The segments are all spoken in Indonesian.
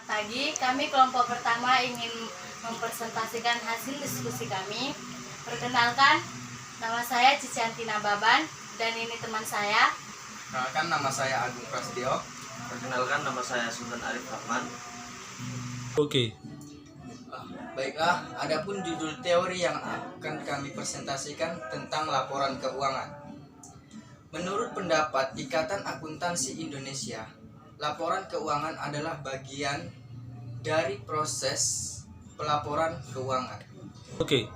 pagi, kami kelompok pertama ingin mempresentasikan hasil diskusi kami. Perkenalkan, nama saya Cicianti Nababan dan ini teman saya. Perkenalkan, nama saya Agung Prasetyo. Perkenalkan, nama saya Sultan Arif Rahman. Oke. Baiklah, adapun judul teori yang akan kami presentasikan tentang laporan keuangan. Menurut pendapat Ikatan Akuntansi Indonesia, laporan keuangan adalah bagian dari proses pelaporan keuangan. Oke.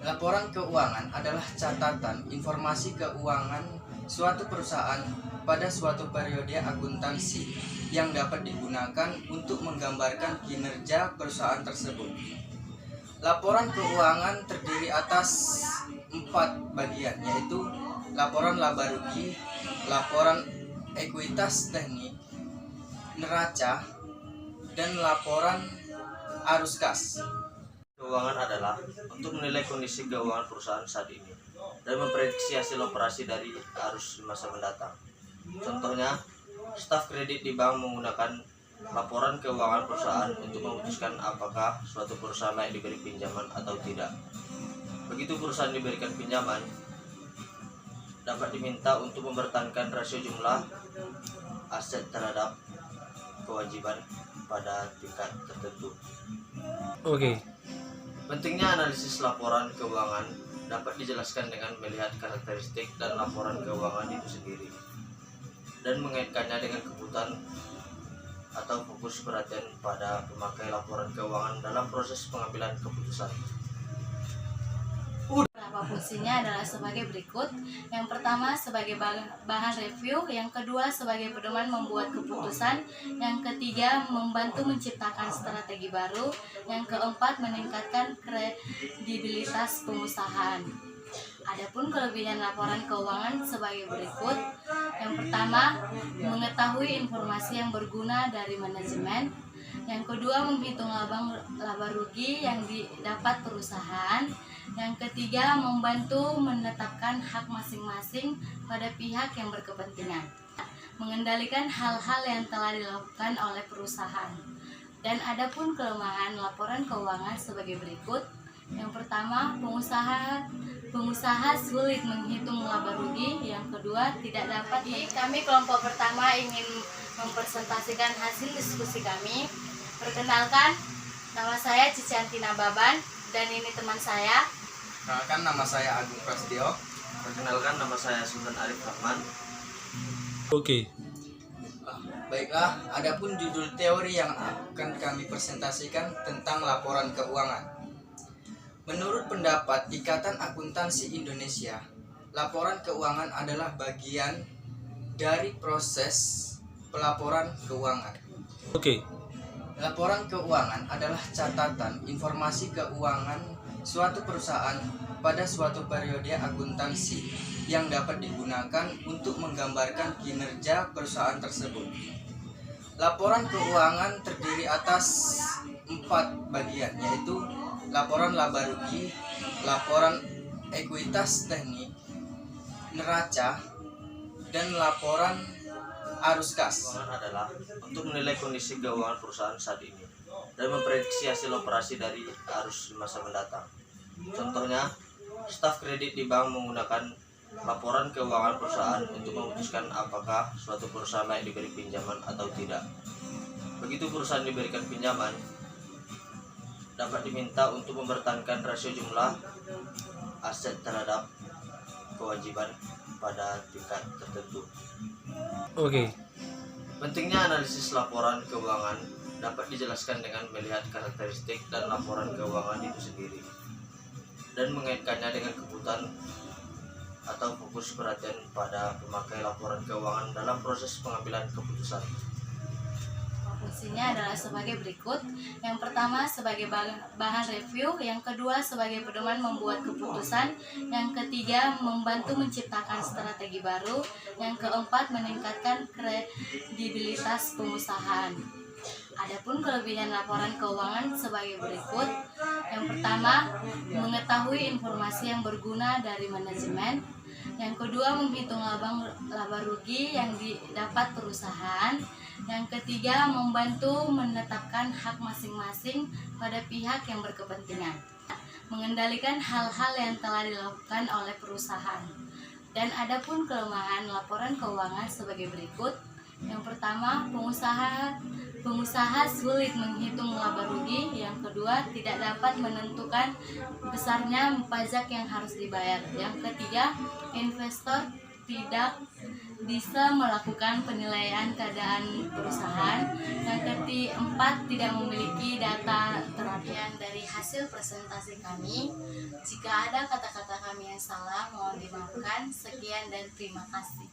Laporan keuangan adalah catatan informasi keuangan suatu perusahaan pada suatu periode akuntansi yang dapat digunakan untuk menggambarkan kinerja perusahaan tersebut. Laporan keuangan terdiri atas 4 bagian, yaitu laporan laba rugi, laporan ekuitas teknik, neraca, dan laporan arus kas. Keuangan adalah untuk menilai kondisi keuangan perusahaan saat ini dan memprediksi hasil operasi dari arus masa mendatang. Contohnya, staf kredit di bank menggunakan laporan keuangan perusahaan untuk memutuskan apakah suatu perusahaan layak diberi pinjaman atau tidak. Begitu perusahaan diberikan pinjaman, dapat diminta untuk mempertahankan rasio jumlah aset terhadap kewajiban pada tingkat tertentu. Oke. Pentingnya analisis laporan keuangan dapat dijelaskan dengan melihat karakteristik dan laporan keuangan itu sendiri dan mengaitkannya dengan kebutuhan atau fokus perhatian pada pemakai laporan keuangan dalam proses pengambilan keputusan. Beberapa fungsinya adalah sebagai berikut. Yang pertama sebagai bahan review, yang kedua sebagai pedoman membuat keputusan, yang ketiga membantu menciptakan strategi baru, yang keempat meningkatkan kredibilitas pengusahaan. Adapun kelebihan laporan keuangan sebagai berikut. Yang pertama, mengetahui informasi yang berguna dari manajemen. Yang kedua, menghitung laba rugi yang didapat perusahaan. Yang ketiga, membantu menetapkan hak masing-masing pada pihak yang berkepentingan, mengendalikan hal-hal yang telah dilakukan oleh perusahaan. Dan adapun kelemahan laporan keuangan sebagai berikut. Yang pertama, pengusaha sulit menghitung laba rugi. Yang kedua, tidak dapat. Kami kelompok pertama ingin mempresentasikan hasil diskusi kami. Perkenalkan, nama saya Cicianti Nababan dan ini teman saya. Perkenalkan, nama saya Agung Prasetyo. Perkenalkan, nama saya Sultan Arif Rahman. Oke. Baiklah, adapun judul teori yang akan kami presentasikan tentang laporan keuangan. Menurut pendapat Ikatan Akuntansi Indonesia, laporan keuangan adalah bagian dari proses pelaporan keuangan. Oke. Laporan keuangan adalah catatan informasi keuangan suatu perusahaan pada suatu periode akuntansi yang dapat digunakan untuk menggambarkan kinerja perusahaan tersebut. Laporan keuangan terdiri atas 4 bagian, yaitu laporan laba rugi, laporan ekuitas teknik, neraca, dan laporan arus kas. Keuangan adalah untuk menilai kondisi keuangan perusahaan saat ini dan memprediksi hasil operasi dari arus masa mendatang. Contohnya, staf kredit di bank menggunakan laporan keuangan perusahaan untuk memutuskan apakah suatu perusahaan layak diberi pinjaman atau tidak. Begitu perusahaan diberikan pinjaman, dapat diminta untuk mempertahankan rasio jumlah aset terhadap kewajiban pada tingkat tertentu. Oke. Pentingnya analisis laporan keuangan dapat dijelaskan dengan melihat karakteristik dan laporan keuangan itu sendiri dan mengaitkannya dengan kebutuhan atau fokus perhatian pada pemakai laporan keuangan dalam proses pengambilan keputusan. Fungsinya adalah sebagai berikut. Yang pertama sebagai bahan review, yang kedua sebagai pedoman membuat keputusan, yang ketiga membantu menciptakan strategi baru, yang keempat meningkatkan kredibilitas pengusahaan. Adapun kelebihan laporan keuangan sebagai berikut. Yang pertama, mengetahui informasi yang berguna dari manajemen. Yang kedua, menghitung laba rugi yang didapat perusahaan. Yang ketiga, membantu menetapkan hak masing-masing pada pihak yang berkepentingan, mengendalikan hal-hal yang telah dilakukan oleh perusahaan. Dan adapun kelemahan laporan keuangan sebagai berikut. Yang pertama, pengusaha sulit menghitung laba rugi. Yang kedua, tidak dapat menentukan besarnya pajak yang harus dibayar. Yang ketiga, investor tidak bisa melakukan penilaian keadaan perusahaan. Yang keempat, tidak memiliki data terapian dari hasil presentasi kami. Jika ada kata-kata kami yang salah, mohon dimaafkan. Sekian dan terima kasih.